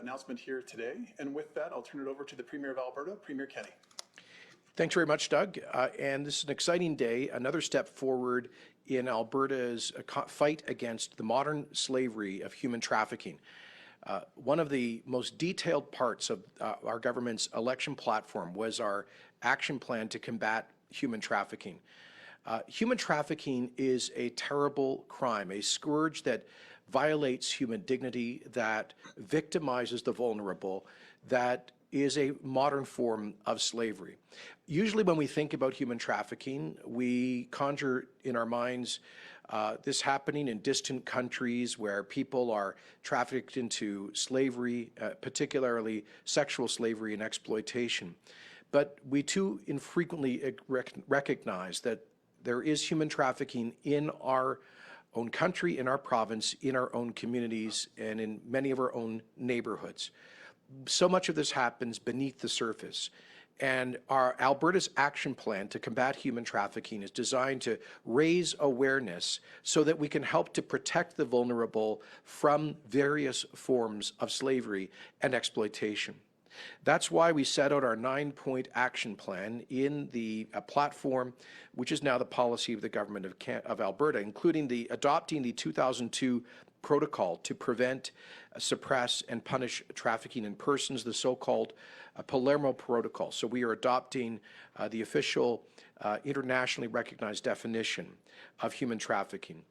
announcement here today. And with that, I'll turn it over to the Premier of Alberta, Premier Kenney. Thanks very much, Doug. And this is an exciting day, another step forward in Alberta's fight against the modern slavery of human trafficking. One of the most detailed parts of our government's election platform was our action plan to combat human trafficking. Human trafficking is a terrible crime, a scourge that violates human dignity, that victimizes the vulnerable, that is a modern form of slavery. Usually when we think about human trafficking, we conjure in our minds this happening in distant countries where people are trafficked into slavery, particularly sexual slavery and exploitation. But we too infrequently recognize that there is human trafficking in our own country, in our province, in our own communities, and in many of our own neighborhoods. So much of this happens beneath the surface. And our Alberta's action plan to combat human trafficking is designed to raise awareness so that we can help to protect the vulnerable from various forms of slavery and exploitation. That's why we set out our 9-point action plan in the platform, which is now the policy of the government of Alberta, including adopting the 2002 protocol to prevent, suppress, and punish trafficking in persons, the so-called Palermo Protocol. So we are adopting the official internationally recognized definition of human trafficking.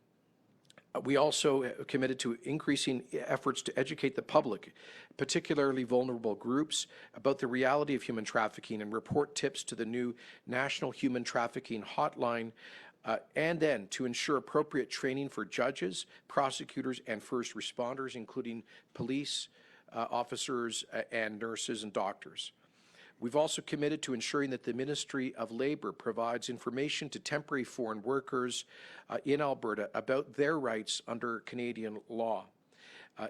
We also committed to increasing efforts to educate the public, particularly vulnerable groups, about the reality of human trafficking and report tips to the new National Human Trafficking Hotline, and then to ensure appropriate training for judges, prosecutors, and first responders, including police officers and nurses and doctors. We've also committed to ensuring that the Ministry of Labour provides information to temporary foreign workers in Alberta about their rights under Canadian law.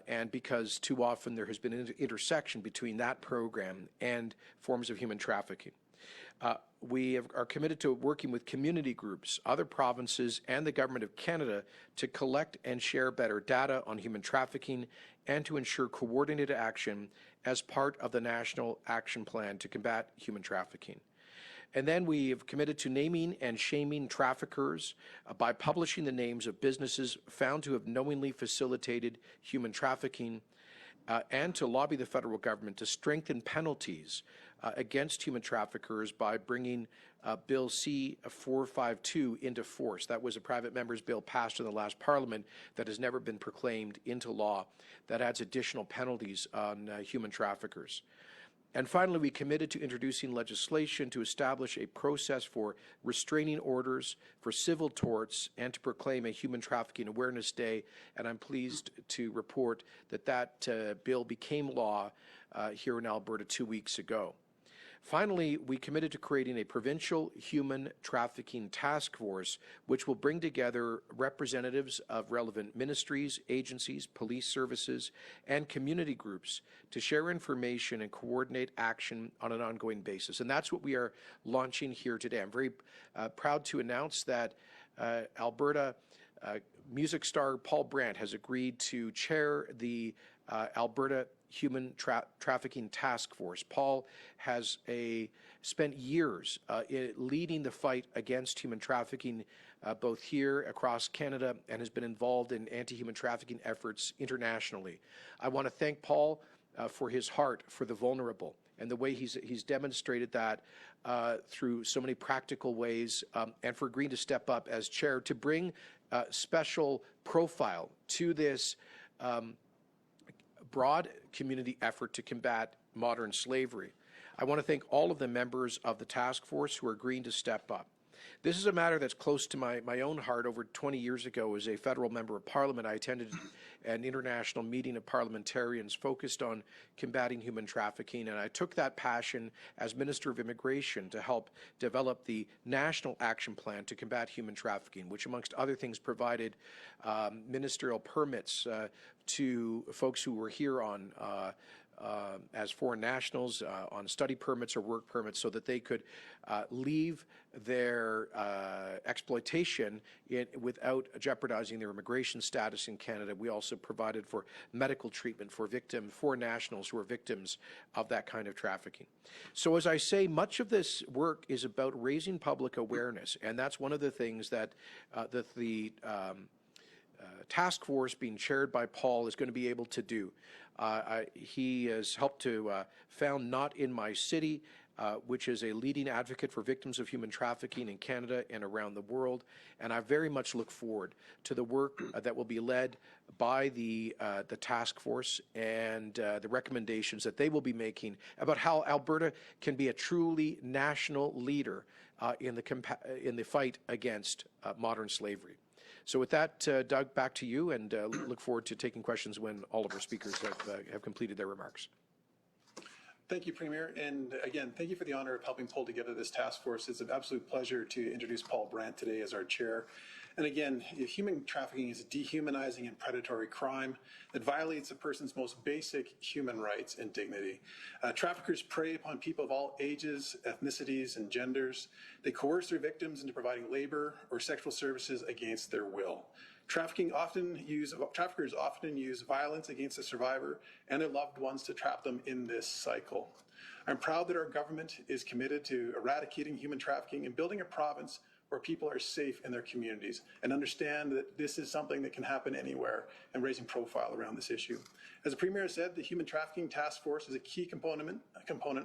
And because too often there has been an intersection between that program and forms of human trafficking. We are committed to working with community groups, other provinces, and the Government of Canada to collect and share better data on human trafficking and to ensure coordinated action as part of the National Action Plan to combat human trafficking. And then we have committed to naming and shaming traffickers by publishing the names of businesses found to have knowingly facilitated human trafficking, and to lobby the federal government to strengthen penalties against human traffickers by bringing Bill C-452 into force. That was a private member's bill passed in the last Parliament that has never been proclaimed into law that adds additional penalties on human traffickers. And finally, we committed to introducing legislation to establish a process for restraining orders for civil torts and to proclaim a Human Trafficking Awareness Day. And I'm pleased to report that that bill became law here in Alberta 2 weeks ago. Finally, we committed to creating a provincial human trafficking task force, which will bring together representatives of relevant ministries, agencies, police services, and community groups to share information and coordinate action on an ongoing basis. And that's what we are launching here today. I'm very proud to announce that Alberta music star Paul Brandt has agreed to chair the Alberta Human Trafficking Task Force. Paul has spent years leading the fight against human trafficking both here across Canada and has been involved in anti-human trafficking efforts internationally. I want to thank Paul for his heart for the vulnerable and the way he's demonstrated that through so many practical ways, and for agreeing to step up as chair to bring special profile to this broad community effort to combat modern slavery. I want to thank all of the members of the task force who are agreeing to step up. This is a matter that's close to my own heart. Over 20 years ago, as a federal member of Parliament, I attended an international meeting of parliamentarians focused on combating human trafficking, and I took that passion as Minister of Immigration to help develop the National Action Plan to combat human trafficking, which amongst other things provided ministerial permits to folks who were here on as foreign nationals on study permits or work permits so that they could leave their exploitation without jeopardizing their immigration status in Canada. We also provided for medical treatment for foreign nationals who are victims of that kind of trafficking. So as I say, much of this work is about raising public awareness, and that's one of the things that the task force being chaired by Paul is going to be able to do. He has helped to found Not in My City, which is a leading advocate for victims of human trafficking in Canada and around the world. And I very much look forward to the work that will be led by the task force and the recommendations that they will be making about how Alberta can be a truly national leader in the fight against modern slavery. So with that, Doug, back to you, and look forward to taking questions when all of our speakers have completed their remarks. Thank you, Premier. And again, thank you for the honor of helping pull together this task force. It's an absolute pleasure to introduce Paul Brandt today as our chair. And again, human trafficking is a dehumanizing and predatory crime that violates a person's most basic human rights and dignity. Traffickers prey upon people of all ages, ethnicities, and genders. They coerce their victims into providing labor or sexual services against their will. Traffickers often use violence against the survivor and their loved ones to trap them in this cycle. I'm proud that our government is committed to eradicating human trafficking and building a province where people are safe in their communities and understand that this is something that can happen anywhere, and raising profile around this issue. As the Premier said, the Human Trafficking Task Force is a key component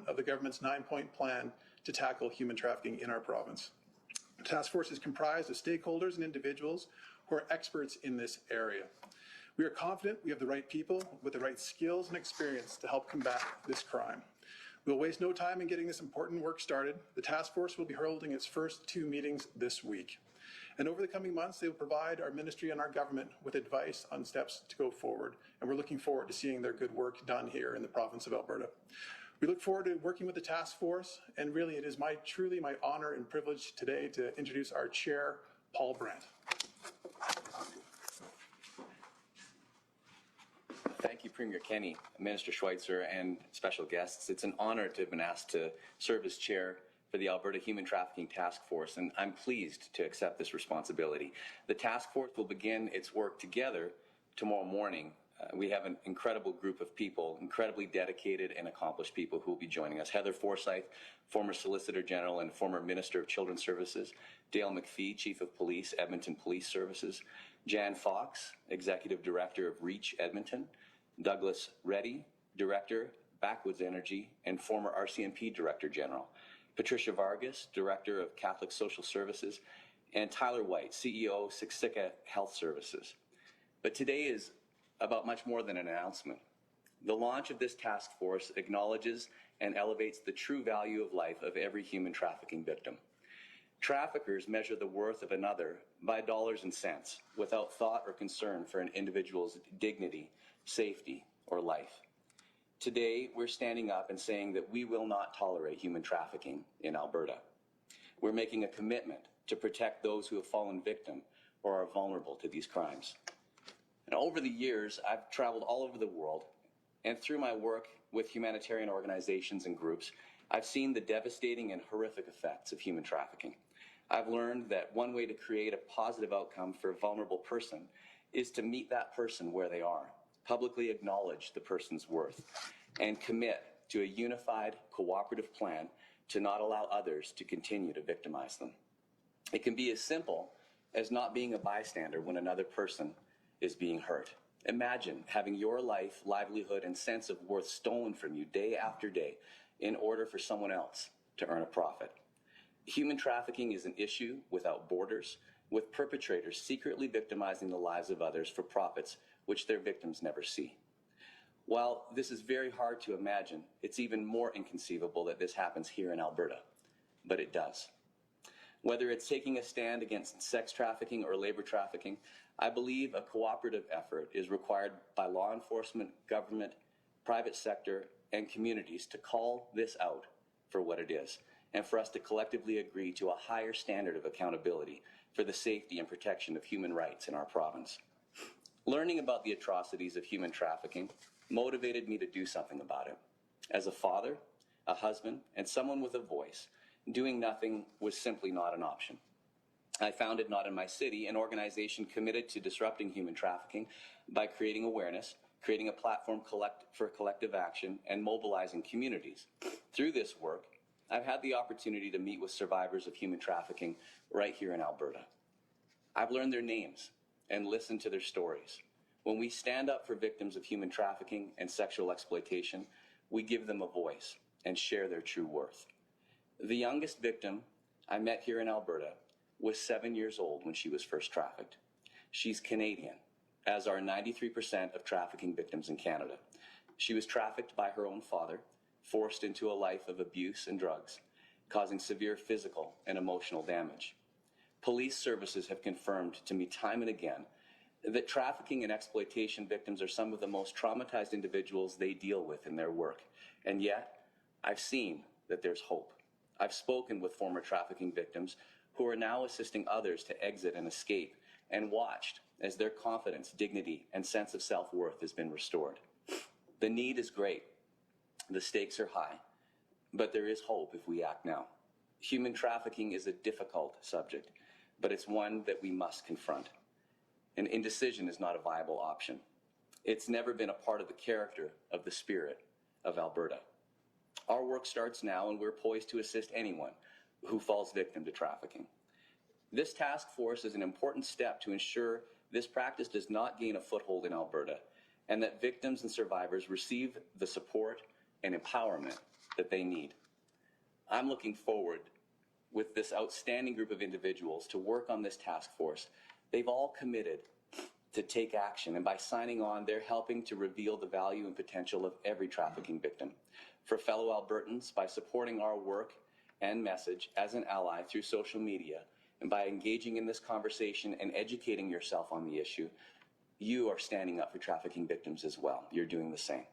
of the government's 9-point plan to tackle human trafficking in our province. The task force is comprised of stakeholders and individuals who are experts in this area. We are confident we have the right people with the right skills and experience to help combat this crime. We'll waste no time in getting this important work started. The task force will be holding its first 2 meetings this week. And over the coming months, they will provide our ministry and our government with advice on steps to go forward. And we're looking forward to seeing their good work done here in the province of Alberta. We look forward to working with the task force, and really it is truly my honor and privilege today to introduce our chair, Paul Brandt. Thank you, Premier Kenney, Minister Schweitzer, and special guests. It's an honor to have been asked to serve as chair for the Alberta Human Trafficking Task Force, and I'm pleased to accept this responsibility. The task force will begin its work together tomorrow morning. We have an incredible group of people, incredibly dedicated and accomplished people who will be joining us. Heather Forsyth, former Solicitor General and former Minister of Children's Services. Dale McPhee, Chief of Police, Edmonton Police Services. Jan Fox, Executive Director of REACH Edmonton. Douglas Reddy, Director, Backwoods Energy, and former RCMP Director General. Patricia Vargas, Director of Catholic Social Services. And Tyler White, CEO, Siksika Health Services. But today is about much more than an announcement. The launch of this task force acknowledges and elevates the true value of life of every human trafficking victim. Traffickers measure the worth of another by dollars and cents, without thought or concern for an individual's dignity, safety, or life. Today, we're standing up and saying that we will not tolerate human trafficking in Alberta. We're making a commitment to protect those who have fallen victim or are vulnerable to these crimes. And over the years, I've traveled all over the world, and through my work with humanitarian organizations and groups, I've seen the devastating and horrific effects of human trafficking. I've learned that one way to create a positive outcome for a vulnerable person is to meet that person where they are, publicly acknowledge the person's worth, and commit to a unified, cooperative plan to not allow others to continue to victimize them. It can be as simple as not being a bystander when another person is being hurt. Imagine having your life, livelihood, and sense of worth stolen from you day after day in order for someone else to earn a profit. Human trafficking is an issue without borders, with perpetrators secretly victimizing the lives of others for profits which their victims never see. While this is very hard to imagine, it's even more inconceivable that this happens here in Alberta, but it does. Whether it's taking a stand against sex trafficking or labor trafficking, I believe a cooperative effort is required by law enforcement, government, private sector, and communities to call this out for what it is, and for us to collectively agree to a higher standard of accountability for the safety and protection of human rights in our province. Learning about the atrocities of human trafficking motivated me to do something about it. As a father, a husband, and someone with a voice, doing nothing was simply not an option. I founded Not in My City, an organization committed to disrupting human trafficking by creating awareness, creating a platform for collective action, and mobilizing communities. Through this work, I've had the opportunity to meet with survivors of human trafficking right here in Alberta. I've learned their names and listened to their stories. When we stand up for victims of human trafficking and sexual exploitation, we give them a voice and share their true worth. The youngest victim I met here in Alberta was 7 years old when she was first trafficked. She's Canadian, as are 93% of trafficking victims in Canada. She was trafficked by her own father, forced into a life of abuse and drugs, causing severe physical and emotional damage. Police services have confirmed to me time and again that trafficking and exploitation victims are some of the most traumatized individuals they deal with in their work. And yet, I've seen that there's hope. I've spoken with former trafficking victims who are now assisting others to exit and escape, and watched as their confidence, dignity, and sense of self-worth has been restored. The need is great. The stakes are high, but there is hope if we act now. Human trafficking is a difficult subject, but it's one that we must confront. And indecision is not a viable option. It's never been a part of the character of the spirit of Alberta. Our work starts now, and we're poised to assist anyone who falls victim to trafficking. This task force is an important step to ensure this practice does not gain a foothold in Alberta, and that victims and survivors receive the support and empowerment that they need. I'm looking forward with this outstanding group of individuals to work on this task force. They've all committed to take action, and by signing on, they're helping to reveal the value and potential of every trafficking victim. For fellow Albertans, by supporting our work and message as an ally through social media, and by engaging in this conversation and educating yourself on the issue, you are standing up for trafficking victims as well. You're doing the same.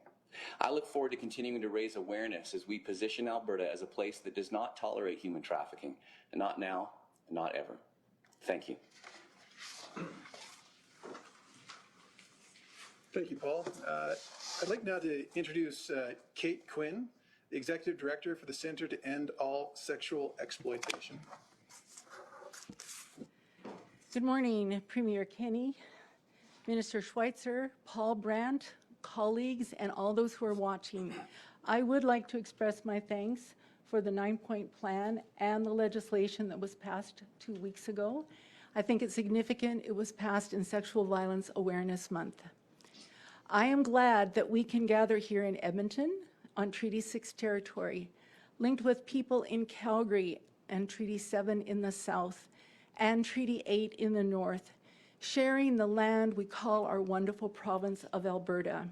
I look forward to continuing to raise awareness as we position Alberta as a place that does not tolerate human trafficking, and not now, not ever. Thank you. Thank you, Paul. I'd like now to introduce Kate Quinn, the Executive Director for the Centre to End All Sexual Exploitation. Good morning, Premier Kenney, Minister Schweitzer, Paul Brandt, colleagues, and all those who are watching. I would like to express my thanks for the 9-point plan and the legislation that was passed 2 weeks ago. I think it's significant it was passed in Sexual Violence Awareness Month. I am glad that we can gather here in Edmonton on Treaty 6 territory, linked with people in Calgary and Treaty 7 in the south and Treaty 8 in the north, sharing the land we call our wonderful province of Alberta.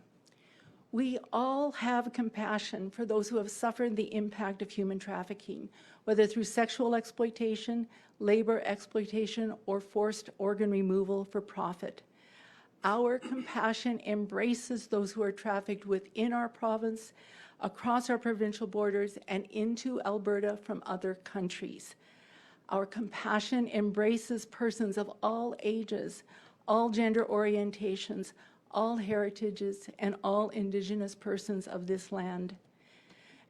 We all have compassion for those who have suffered the impact of human trafficking, whether through sexual exploitation, labor exploitation, or forced organ removal for profit. Our compassion embraces those who are trafficked within our province, across our provincial borders, and into Alberta from other countries. Our compassion embraces persons of all ages, all gender orientations, all heritages, and all Indigenous persons of this land.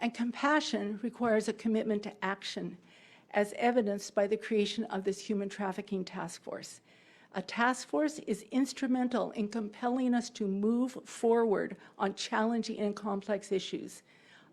And compassion requires a commitment to action, as evidenced by the creation of this Human Trafficking Task Force. A task force is instrumental in compelling us to move forward on challenging and complex issues.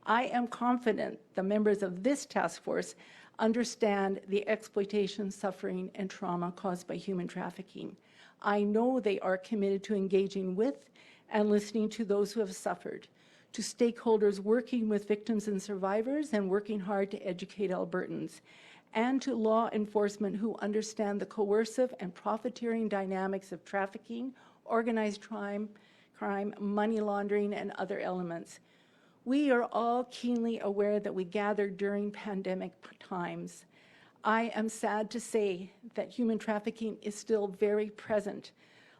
I am confident the members of this task force understand the exploitation, suffering, and trauma caused by human trafficking. I know they are committed to engaging with and listening to those who have suffered, to stakeholders working with victims and survivors and working hard to educate Albertans, and to law enforcement who understand the coercive and profiteering dynamics of trafficking, organized crime, money laundering, and other elements. We are all keenly aware that we gather during pandemic times. I am sad to say that human trafficking is still very present,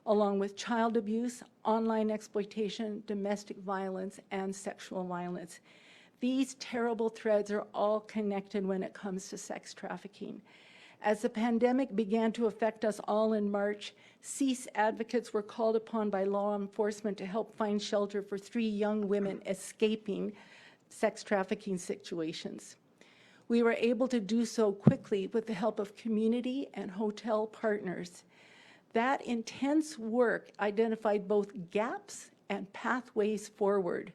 along with child abuse, online exploitation, domestic violence, and sexual violence. These terrible threads are all connected when it comes to sex trafficking. As the pandemic began to affect us all in March, CEASE advocates were called upon by law enforcement to help find shelter for 3 young women escaping sex trafficking situations. We were able to do so quickly with the help of community and hotel partners. That intense work identified both gaps and pathways forward.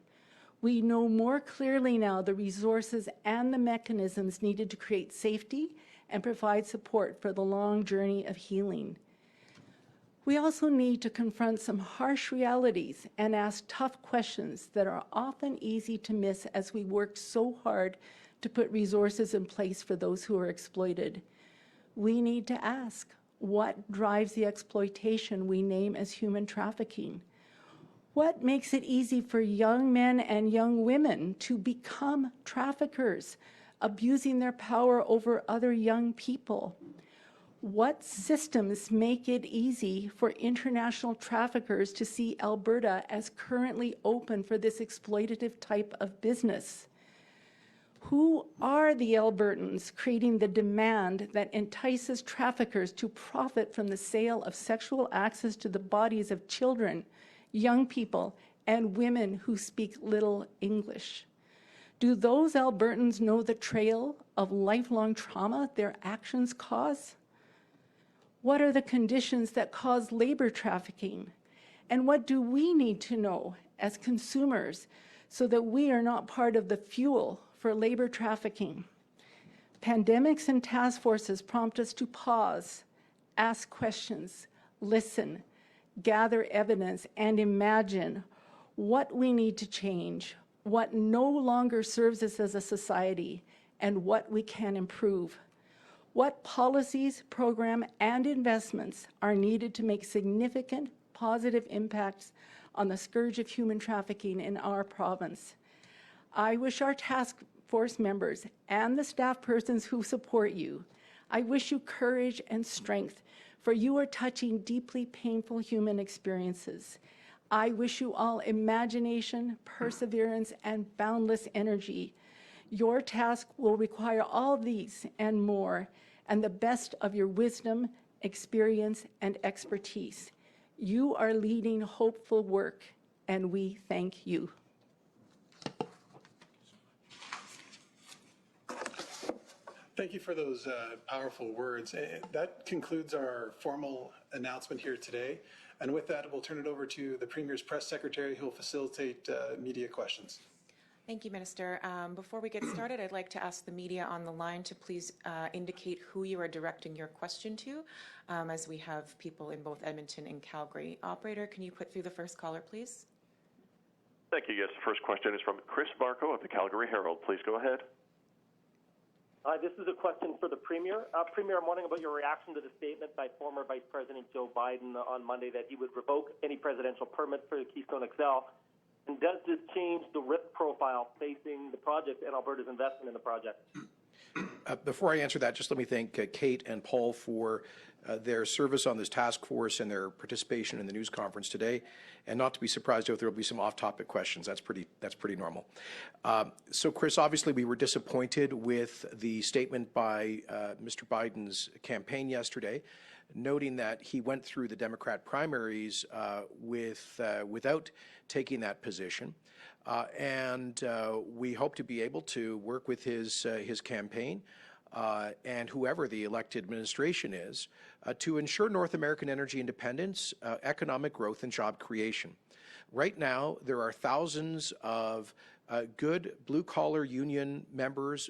We know more clearly now the resources and the mechanisms needed to create safety and provide support for the long journey of healing. We also need to confront some harsh realities and ask tough questions that are often easy to miss as we work so hard to put resources in place for those who are exploited. We need to ask, what drives the exploitation we name as human trafficking? What makes it easy for young men and young women to become traffickers, abusing their power over other young people? What systems make it easy for international traffickers to see Alberta as currently open for this exploitative type of business? Who are the Albertans creating the demand that entices traffickers to profit from the sale of sexual access to the bodies of children, young people, and women who speak little English? Do those Albertans know the trail of lifelong trauma their actions cause? What are the conditions that cause labor trafficking? And what do we need to know as consumers so that we are not part of the fuel for labor trafficking? Pandemics and task forces prompt us to pause, ask questions, listen, gather evidence, and imagine what we need to change, what no longer serves us as a society, and what we can improve. What policies, programs, and investments are needed to make significant positive impacts on the scourge of human trafficking in our province? I wish our task force members and the staff persons who support you, I wish you courage and strength, for you are touching deeply painful human experiences. I wish you all imagination, perseverance, and boundless energy. Your task will require all these and more, and the best of your wisdom, experience, and expertise. You are leading hopeful work, and we thank you. Thank you for those powerful words. That concludes our formal announcement here today. And with that, we'll turn it over to the Premier's press secretary, who will facilitate media questions. Thank you, Minister. Before we get started, I'd like to ask the media on the line to please indicate who you are directing your question to, as we have people in both Edmonton and Calgary. Operator, can you put through the first caller, please? Thank you. Yes, the first question is from Chris Barco of the Calgary Herald. Please go ahead. Hi, this is a question for the Premier. Premier, I'm wondering about your reaction to the statement by former Vice President Joe Biden on Monday that he would revoke any presidential permit for the Keystone XL. And does this change the risk profile facing the project and Alberta's investment in the project? Before I answer that, just let me thank Kate and Paul for their service on this task force and their participation in the news conference today, and not to be surprised if there will be some off-topic questions. That's pretty normal. So, Chris, obviously we were disappointed with the statement by Mr. Biden's campaign yesterday, noting that he went through the Democrat primaries without taking that position. And we hope to be able to work with his campaign and whoever the elected administration is to ensure North American energy independence, economic growth, and job creation. Right now, there are thousands of good blue-collar union members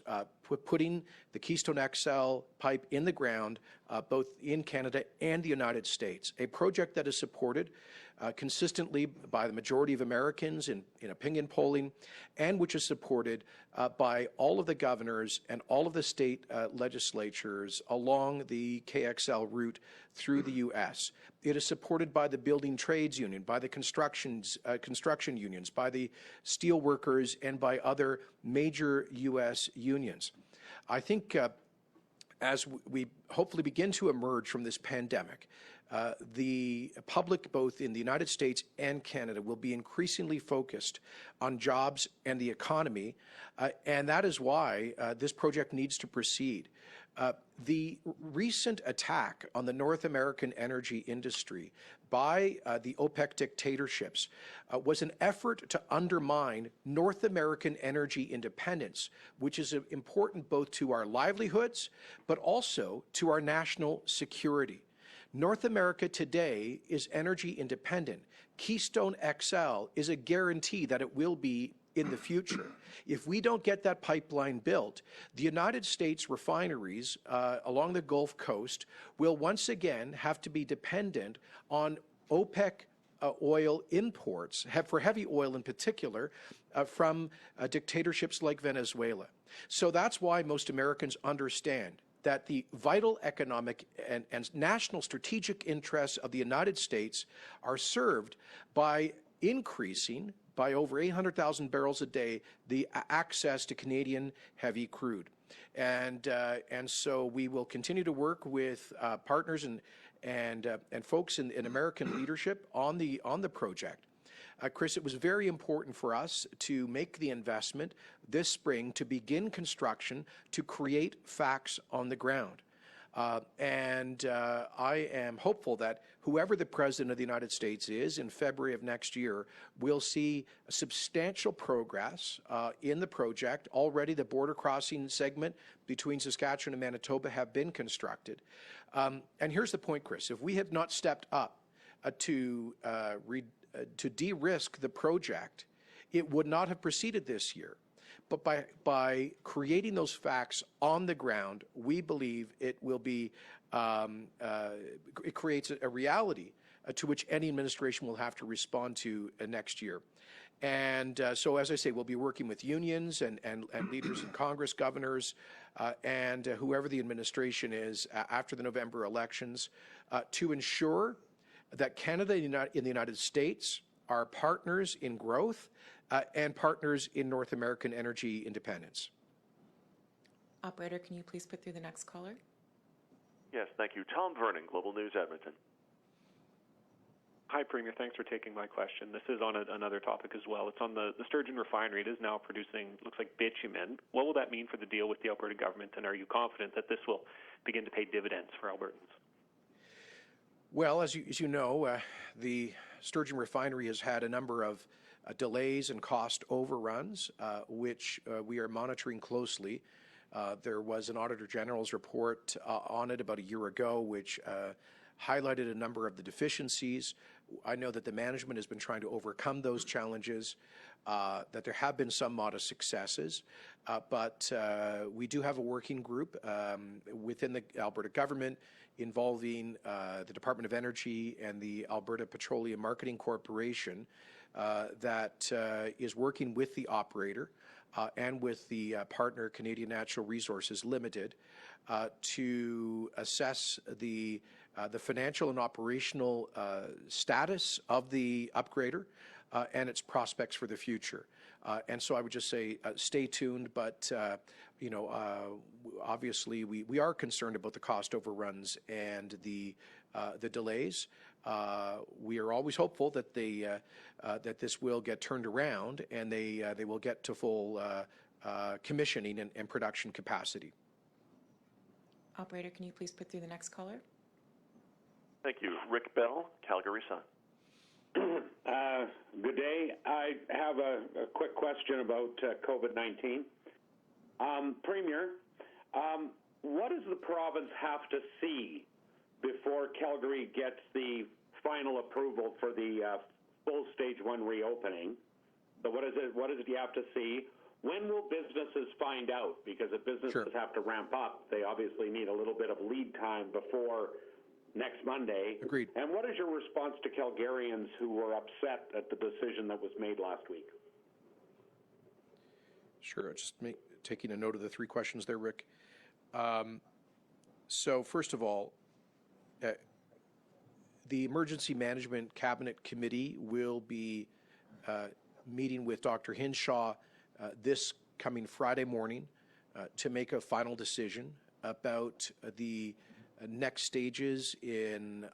putting the Keystone XL pipe in the ground, both in Canada and the United States, a project that is supported consistently by the majority of Americans in opinion polling, and which is supported by all of the governors and all of the state legislatures along the KXL route through the U.S. It is supported by the building trades union, by the construction unions, by the steel workers, and by other major U.S. unions. I think as we hopefully begin to emerge from this pandemic, the public, both in the United States and Canada, will be increasingly focused on jobs and the economy, and that is why this project needs to proceed. The recent attack on the North American energy industry by the OPEC dictatorships was an effort to undermine North American energy independence, which is important both to our livelihoods, but also to our national security. North America today is energy independent. Keystone XL is a guarantee that it will be in the future. If we don't get that pipeline built, the United States refineries along the Gulf Coast will once again have to be dependent on OPEC oil imports, for heavy oil in particular, from dictatorships like Venezuela. So that's why most Americans understand that the vital economic and national strategic interests of the United States are served by increasing by over 800,000 barrels a day the access to Canadian heavy crude. And so we will continue to work with partners and folks in American leadership on the project. Chris, it was very important for us to make the investment this spring to begin construction to create facts on the ground. I am hopeful that whoever the President of the United States is in February of next year will see substantial progress in the project. Already the border crossing segment between Saskatchewan and Manitoba have been constructed. And here's the point, Chris. If we had not stepped up to de-risk the project, it would not have proceeded this year. But by creating those facts on the ground, we believe it will be, it creates a reality to which any administration will have to respond to next year. And so, as I say, we'll be working with unions and leaders in Congress, governors, and whoever the administration is after the November elections to ensure that Canada and the United States are partners in growth and partners in North American energy independence. Operator, can you please put through the next caller? Yes, thank you. Tom Vernon, Global News, Edmonton. Hi, Premier. Thanks for taking my question. This is on another topic as well. It's on the Sturgeon Refinery. It is now producing, looks like, bitumen. What will that mean for the deal with the Alberta government, and are you confident that this will begin to pay dividends for Albertans? Well, as you know, the Sturgeon Refinery has had a number of delays and cost overruns, which we are monitoring closely. There was an Auditor General's report on it about a year ago, which highlighted a number of the deficiencies. I know that the management has been trying to overcome those challenges, that there have been some modest successes, but we do have a working group within the Alberta government involving the Department of Energy and the Alberta Petroleum Marketing Corporation that is working with the operator and with the partner Canadian Natural Resources Limited to assess the financial and operational status of the upgrader and its prospects for the future. And so I would just say stay tuned, but you know, obviously we are concerned about the cost overruns and the delays. We are always hopeful that that this will get turned around and they will get to full commissioning and production capacity. Operator, can you please put through the next caller? Thank you. Rick Bell, Calgary Sun. Good day. I have a quick question about COVID-19. Premier, what does the province have to see before Calgary gets the final approval for the full Stage 1 reopening? So what is it you have to see? When will businesses find out? Because if businesses have to ramp up, they obviously need a little bit of lead time before next Monday. Agreed. And what is your response to Calgarians who were upset at the decision that was made last week? Sure. Just taking a note of the three questions there, Rick. So first of all, the Emergency Management Cabinet Committee will be meeting with Dr. Hinshaw this coming Friday morning to make a final decision about the next stages in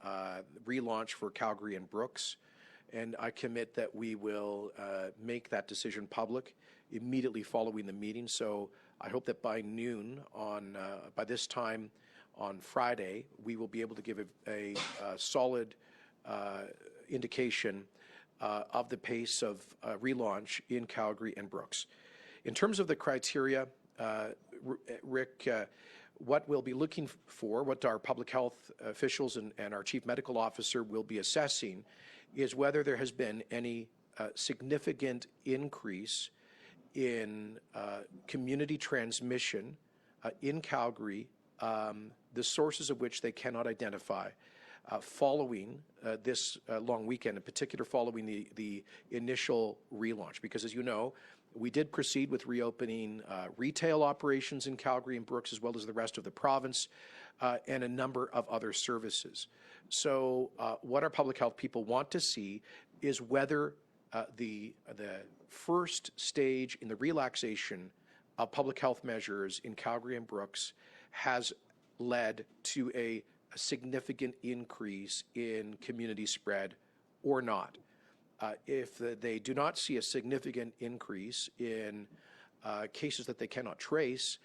relaunch for Calgary and Brooks. and I commit that we will make that decision public immediately following the meeting. So I hope that by noon by this time on Friday, we will be able to give a solid indication of the pace of relaunch in Calgary and Brooks. In terms of the criteria, Rick, what we'll be looking for, what our public health officials and our chief medical officer will be assessing, is whether there has been any significant increase in community transmission in Calgary, the sources of which they cannot identify, following this long weekend, in particular following the initial relaunch. Because as you know, we did proceed with reopening retail operations in Calgary and Brooks, as well as the rest of the province, and a number of other services. So what our public health people want to see is whether the first stage in the relaxation of public health measures in Calgary and Brooks has led to a significant increase in community spread or not. If they do not see a significant increase in cases that they cannot trace,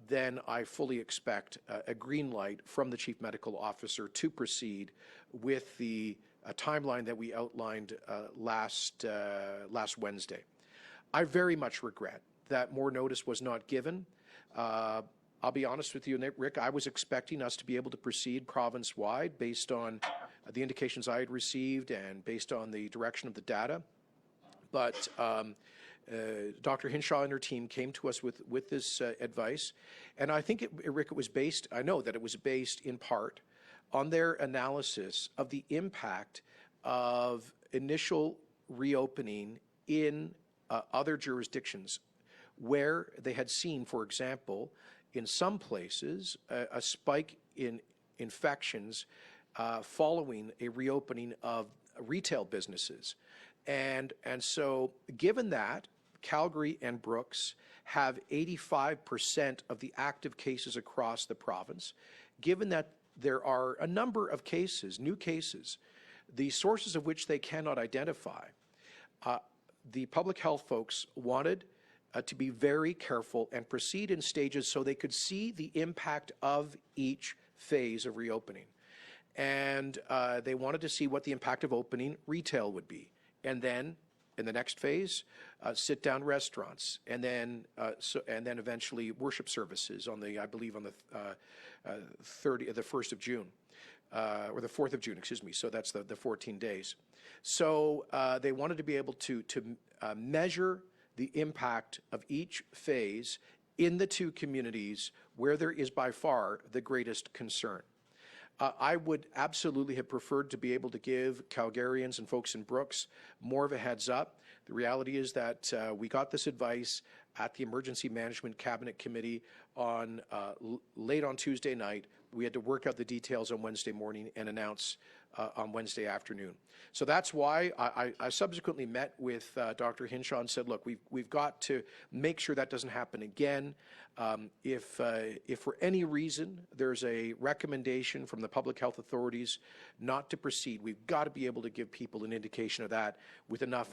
then I fully expect a green light from the Chief Medical Officer to proceed with the timeline that we outlined last Wednesday. I very much regret that more notice was not given. I'll be honest with you, Rick, I was expecting us to be able to proceed province-wide based on the indications I had received and based on the direction of the data. But Dr. Hinshaw and her team came to us with this advice. And I think, Rick, it was based, I know that it was based in part on their analysis of the impact of initial reopening in other jurisdictions where they had seen, for example, in some places, a spike in infections following a reopening of retail businesses. And so given that Calgary and Brooks have 85% of the active cases across the province, given that there are a number of cases, new cases, the sources of which they cannot identify, the public health folks wanted to be very careful and proceed in stages so they could see the impact of each phase of reopening. And they wanted to see what the impact of opening retail would be. And then in the next phase, sit-down restaurants, and then eventually worship services on the, I believe, on the 1st of June, or the 4th of June, excuse me. So that's the 14 days. So they wanted to be able to measure the impact of each phase in the two communities where there is by far the greatest concern. I would absolutely have preferred to be able to give Calgarians and folks in Brooks more of a heads up. The reality is that we got this advice at the Emergency Management Cabinet Committee on late on Tuesday night. We had to work out the details on Wednesday morning and announce on Wednesday afternoon. So that's why I subsequently met with Dr. Hinshaw and said, look, we've got to make sure that doesn't happen again. If for any reason there's a recommendation from the public health authorities not to proceed, we've got to be able to give people an indication of that with enough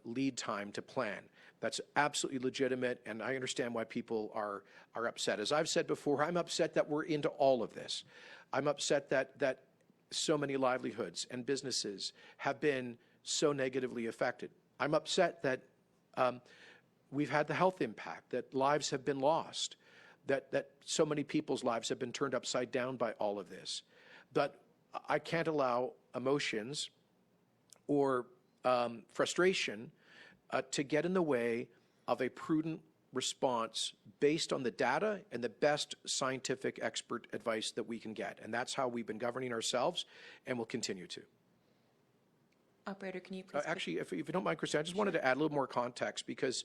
lead time to plan. That's absolutely legitimate, and I understand why people are upset. As I've said before, I'm upset that we're into all of this. I'm upset that so many livelihoods and businesses have been so negatively affected. I'm upset that we've had the health impact, that lives have been lost, that so many people's lives have been turned upside down by all of this. But I can't allow emotions or frustration to get in the way of a prudent response based on the data and the best scientific expert advice that we can get. And that's how we've been governing ourselves and will continue to. Operator, can you please... Actually, if you don't mind, Christine, I just wanted to add a little more context because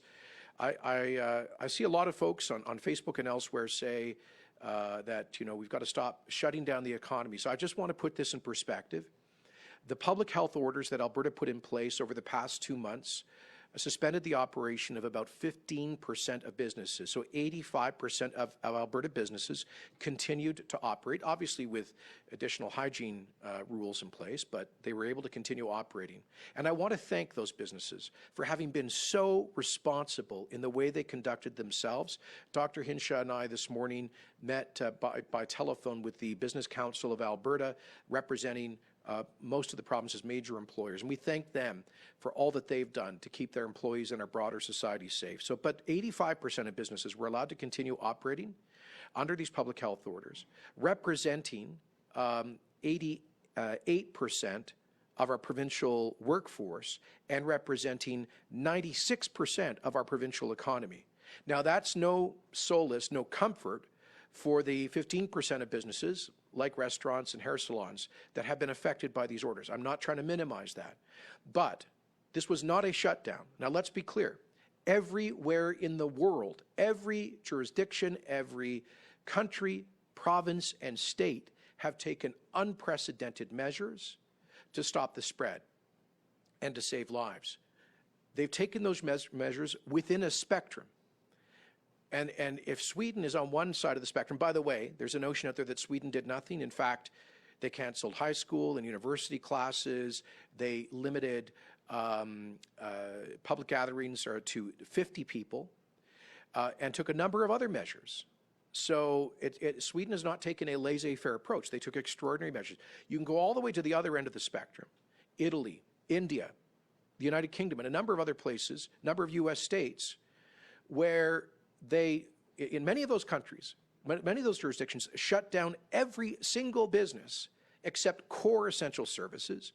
I see a lot of folks on Facebook and elsewhere say that, we've got to stop shutting down the economy. So I just want to put this in perspective. The public health orders that Alberta put in place over the past 2 months suspended the operation of about 15% of businesses. So 85% of Alberta businesses continued to operate, obviously with additional hygiene rules in place, but they were able to continue operating. And I want to thank those businesses for having been so responsible in the way they conducted themselves. Dr. Hinshaw and I this morning met by telephone with the Business Council of Alberta, representing most of the province's major employers, and we thank them for all that they've done to keep their employees and our broader society safe. So, but 85% of businesses were allowed to continue operating under these public health orders, representing 88% of our provincial workforce and representing 96% of our provincial economy. Now, that's no solace, no comfort for the 15% of businesses, like restaurants and hair salons, that have been affected by these orders. I'm not trying to minimize that. But this was not a shutdown. Now, let's be clear. Everywhere in the world, every jurisdiction, every country, province, and state have taken unprecedented measures to stop the spread and to save lives. They've taken those measures within a spectrum. And if Sweden is on one side of the spectrum, by the way, there's a notion out there that Sweden did nothing. In fact, they canceled high school and university classes. They limited public gatherings to 50 people and took a number of other measures. So Sweden has not taken a laissez-faire approach. They took extraordinary measures. You can go all the way to the other end of the spectrum. Italy, India, the United Kingdom, and a number of other places, a number of U.S. states, where they, in many of those countries, many of those jurisdictions, shut down every single business except core essential services,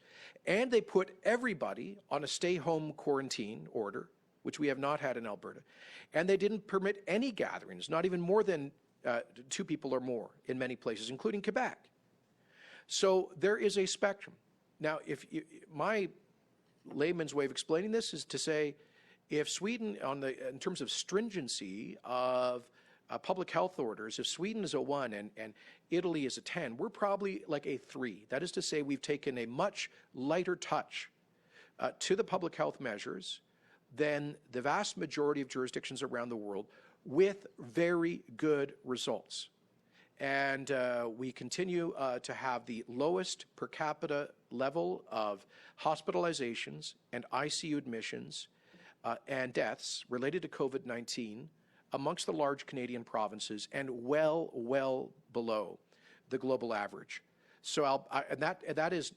and they put everybody on a stay-home quarantine order, which we have not had in Alberta, and they didn't permit any gatherings, not even more than 2 people or more in many places, including Quebec. So there is a spectrum. Now, my layman's way of explaining this is to say, if Sweden, in terms of stringency of public health orders, if Sweden is a 1 and Italy is a 10, we're probably like a 3. That is to say, we've taken a much lighter touch to the public health measures than the vast majority of jurisdictions around the world, with very good results. And we continue to have the lowest per capita level of hospitalizations and ICU admissions and deaths related to COVID-19 amongst the large Canadian provinces, and well below the global average. So that is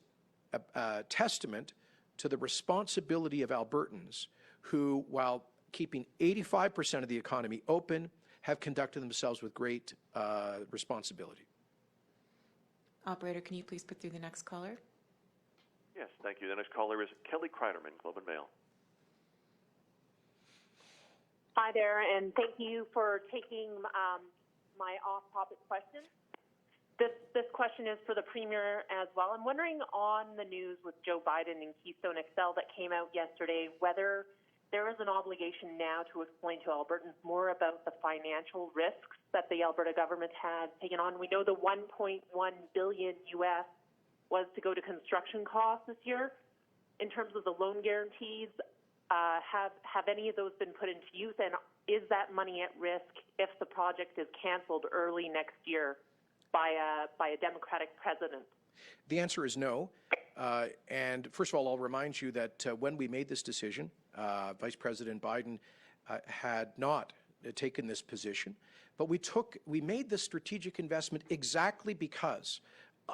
a testament to the responsibility of Albertans who, while keeping 85% of the economy open, have conducted themselves with great responsibility. Operator, can you please put through the next caller? Yes, thank you. The next caller is Kelly Kreiderman, Globe and Mail. Hi there, and thank you for taking my off-topic question. This question is for the Premier as well. I'm wondering, on the news with Joe Biden and Keystone XL that came out yesterday, whether there is an obligation now to explain to Albertans more about the financial risks that the Alberta government has taken on. We know the $1.1 billion US was to go to construction costs this year. In terms of the loan guarantees, have any of those been put into use, and is that money at risk if the project is canceled early next year by a Democratic president? The answer is no. And first of all, I'll remind you that when we made this decision, Vice President Biden had not taken this position, but we made this strategic investment exactly because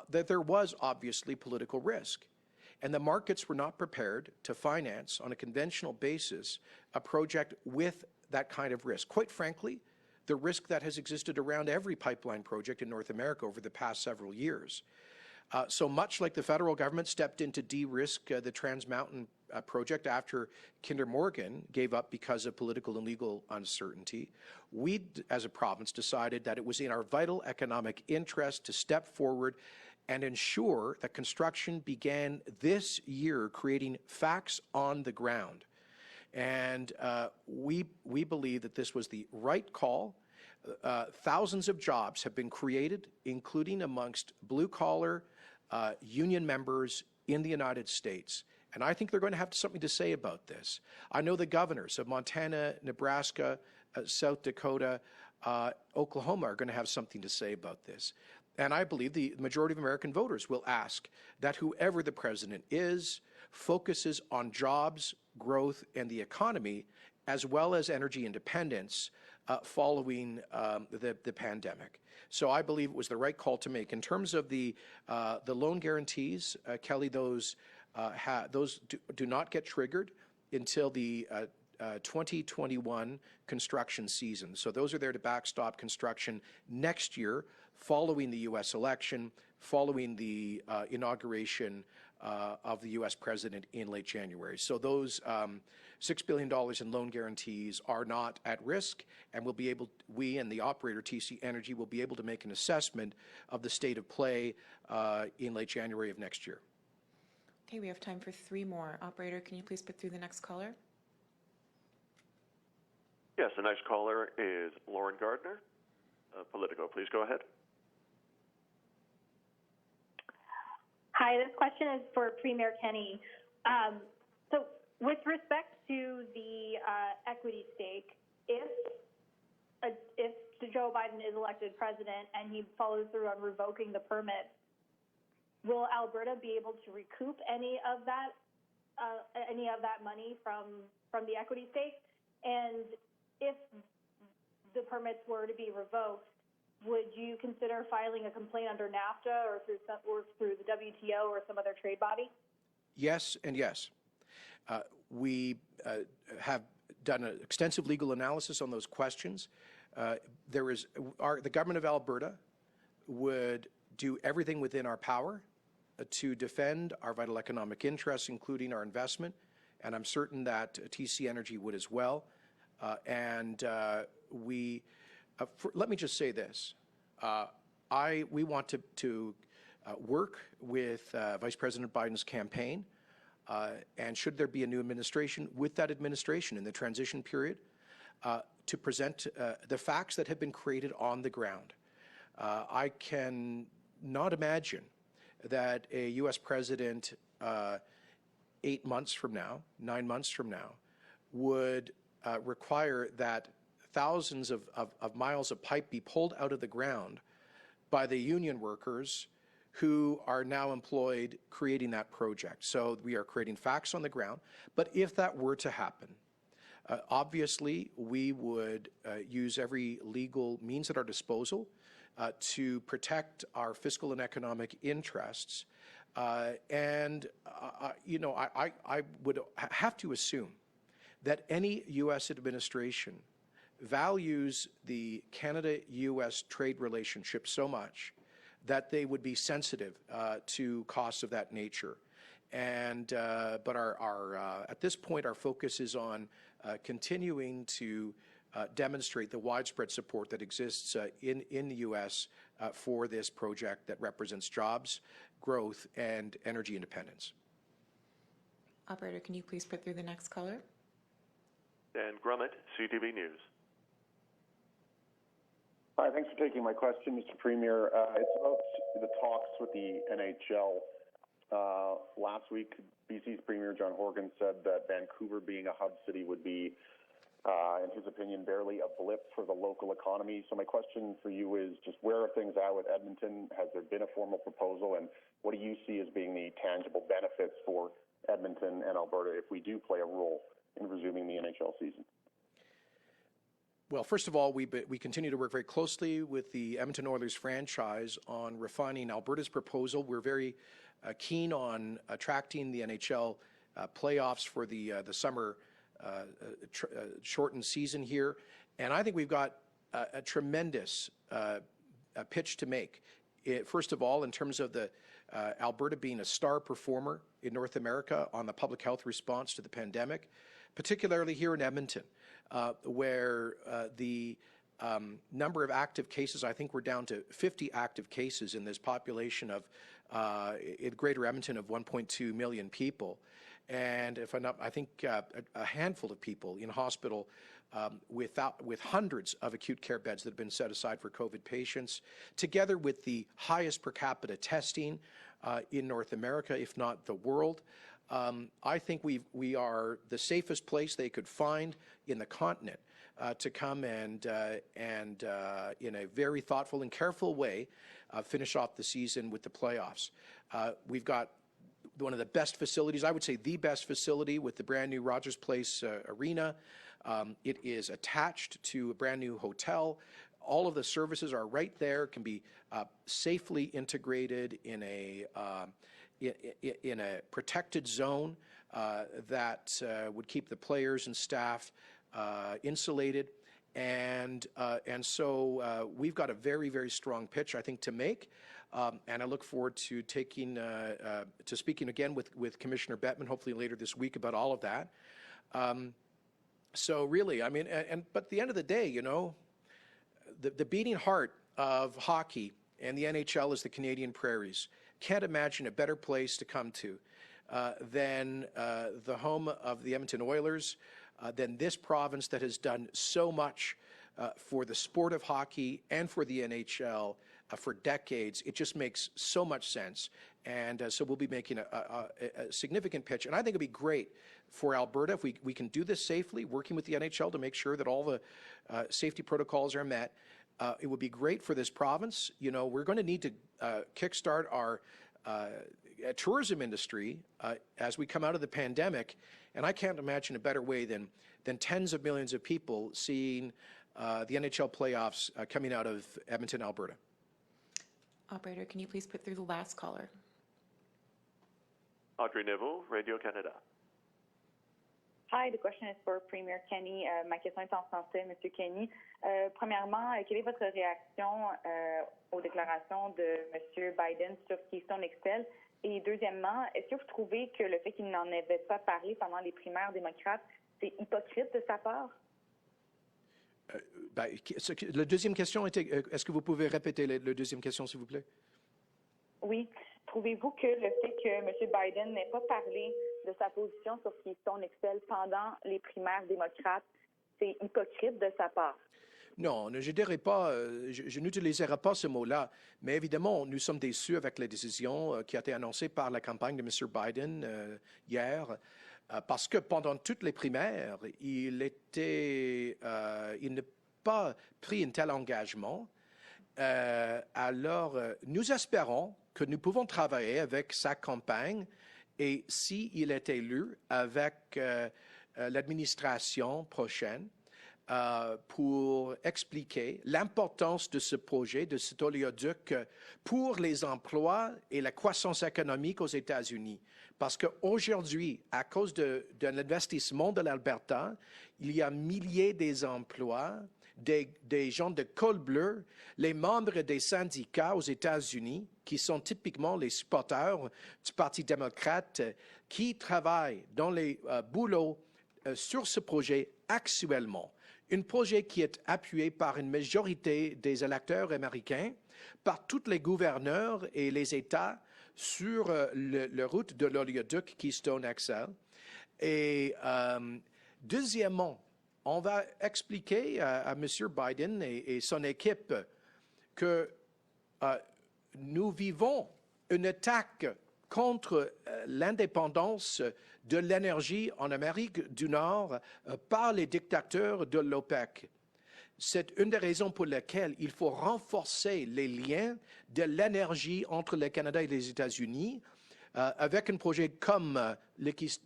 that there was obviously political risk. And the markets were not prepared to finance on a conventional basis a project with that kind of risk. Quite frankly, the risk that has existed around every pipeline project in North America over the past several years. So much like the federal government stepped in to de-risk the Trans Mountain project after Kinder Morgan gave up because of political and legal uncertainty, we, as a province, decided that it was in our vital economic interest to step forward and ensure that construction began this year, creating facts on the ground. And we believe that this was the right call. Thousands of jobs have been created, including amongst blue-collar union members in the United States. And I think they're going to have something to say about this. I know the governors of Montana, Nebraska, South Dakota, Oklahoma are going to have something to say about this. And I believe the majority of American voters will ask that whoever the president is focuses on jobs, growth, and the economy, as well as energy independence following the pandemic. So I believe it was the right call to make. In terms of the loan guarantees, Kelly, those do not get triggered until the 2021 construction season. So those are there to backstop construction next year, following the U.S. election, following the inauguration of the U.S. president in late January. So those $6 billion in loan guarantees are not at risk, and we and the operator, TC Energy, will be able to make an assessment of the state of play in late January of next year. Okay, we have time for 3 more. Operator, can you please put through the next caller? Yes, the next caller is Lauren Gardner, Politico. Please go ahead. Hi, this question is for Premier Kenney. So with respect to the equity stake, if Joe Biden is elected president and he follows through on revoking the permit, will Alberta be able to recoup any of that money from the equity stake? And if the permits were to be revoked, would you consider filing a complaint under NAFTA or through the WTO or some other trade body? Yes and yes. We have done an extensive legal analysis on those questions. The government of Alberta would do everything within our power to defend our vital economic interests, including our investment, and I'm certain that TC Energy would as well. Let me just say this. We want to work with Vice President Biden's campaign, and should there be a new administration, with that administration in the transition period, to present the facts that have been created on the ground. I can not imagine that a U.S. president 8 months from now, 9 months from now, would require that thousands of miles of pipe be pulled out of the ground by the union workers who are now employed creating that project. So we are creating facts on the ground. But if that were to happen, obviously we would use every legal means at our disposal to protect our fiscal and economic interests. I would have to assume that any U.S. administration values the Canada-U.S. trade relationship so much that they would be sensitive to costs of that nature. But at this point, our focus is on continuing to demonstrate the widespread support that exists in the U.S. For this project that represents jobs, growth, and energy independence. Operator, can you please put through the next caller? Dan Grummett, CTV News. Hi, thanks for taking my question, Mr. Premier. It's about the talks with the NHL. Last week, BC's Premier John Horgan said that Vancouver being a hub city would be, in his opinion, barely a blip for the local economy. So my question for you is just where are things at with Edmonton? Has there been a formal proposal? And what do you see as being the tangible benefits for Edmonton and Alberta if we do play a role in resuming the NHL season? Well, first of all, we continue to work very closely with the Edmonton Oilers franchise on refining Alberta's proposal. We're very keen on attracting the NHL playoffs for the summer shortened season here. And I think we've got a tremendous pitch to make. First of all, in terms of the Alberta being a star performer in North America on the public health response to the pandemic, particularly here in Edmonton, where the number of active cases, I think we're down to 50 active cases in this population of in Greater Edmonton of 1.2 million people. And I think a handful of people in hospital with hundreds of acute care beds that have been set aside for COVID patients, together with the highest per capita testing in North America, if not the world. I think we are the safest place they could find in the continent to come and in a very thoughtful and careful way, finish off the season with the playoffs. We've got one of the best facilities, I would say the best facility, with the brand new Rogers Place Arena. It is attached to a brand new hotel. All of the services are right there, can be safely integrated in a protected zone that would keep the players and staff insulated. And so we've got a very, very strong pitch, I think, to make. And I look forward to speaking again with Commissioner Bettman, hopefully later this week, about all of that. So really, I mean, but at the end of the day, you know, the beating heart of hockey and the NHL is the Canadian prairies. Can't imagine a better place to come to than the home of the Edmonton Oilers, than this province that has done so much for the sport of hockey and for the NHL for decades. It just makes so much sense. And so we'll be making a significant pitch. And I think it'd be great for Alberta if we can do this safely, working with the NHL to make sure that all the safety protocols are met. It would be great for this province. You know, we're going to need to kickstart our tourism industry as we come out of the pandemic. And I can't imagine a better way than tens of millions of people seeing the NHL playoffs coming out of Edmonton, Alberta. Operator, can you please put through the last caller? Audrey Neville, Radio-Canada. Hi, the question is for Premier Kenney. Ma question est en français, Monsieur Kenney. Premièrement, quelle est votre réaction aux déclarations de Monsieur Biden sur Keystone XL? Et deuxièmement, est-ce que vous trouvez que le fait qu'il n'en avait pas parlé pendant les primaires démocrates, c'est hypocrite de sa part? La deuxième question était, est-ce que vous pouvez répéter la deuxième question, s'il vous plaît? Oui. Trouvez-vous que le fait que M. Biden n'ait pas parlé de sa position sur Keystone XL pendant les primaires démocrates, c'est hypocrite de sa part? Non, je dirais pas, je n'utiliserai pas ce mot-là, mais évidemment, nous sommes déçus avec la décision qui a été annoncée par la campagne de M. Biden hier, parce que pendant toutes les primaires, il n'a pas pris un tel engagement. Alors, nous espérons que nous pouvons travailler avec sa campagne et s'il est élu avec l'administration prochaine pour expliquer l'importance de ce projet, de cet oléoduc pour les emplois et la croissance économique aux États-Unis. Parce qu'aujourd'hui, à cause de l'investissement de l'Alberta, il y a milliers d'emplois, des gens de col bleu, les membres des syndicats aux États-Unis, qui sont typiquement les supporters du Parti démocrate, qui travaillent dans les boulots sur ce projet actuellement. Un projet qui est appuyé par une majorité des électeurs américains, par tous les gouverneurs et les États sur la route de l'oléoduc Keystone XL. Et deuxièmement, on va expliquer à M. Biden et son équipe que nous vivons une attaque contre l'indépendance de l'énergie en Amérique du Nord par les dictateurs de l'OPEC. C'est une des raisons pour lesquelles il faut renforcer les liens de l'énergie entre le Canada et les États-Unis avec un projet comme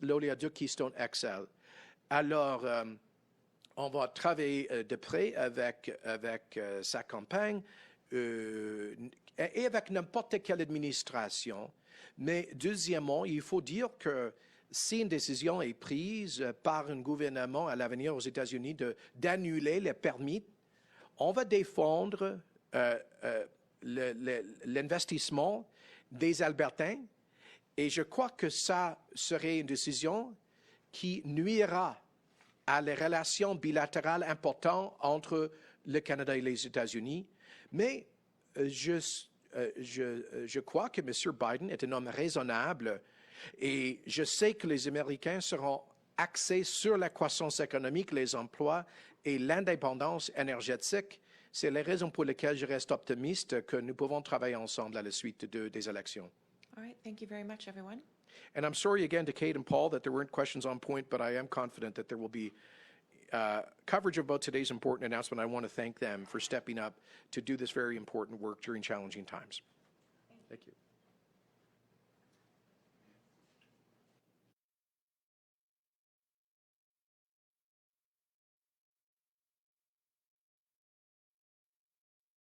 l'oléoduc Keystone XL. Alors, on va travailler de près avec sa campagne et avec n'importe quelle administration. Mais deuxièmement, il faut dire que si une décision est prise par un gouvernement à l'avenir aux États-Unis d'annuler les permis, on va défendre l'investissement des Albertains et je crois que ça serait une décision qui nuira à les relations bilatérales importantes entre le Canada et les États-Unis. Mais je crois que M. Biden est un homme raisonnable et je sais que les Américains seront axés sur la croissance économique, les emplois et l'indépendance énergétique. C'est la raison pour laquelle je reste optimiste que nous pouvons travailler ensemble à la suite des élections. All right, thank you very much, everyone. And I'm sorry again to Kate and Paul that there weren't questions on point, but I am confident that there will be coverage about today's important announcement. I want to thank them for stepping up to do this very important work during challenging times. Thank you.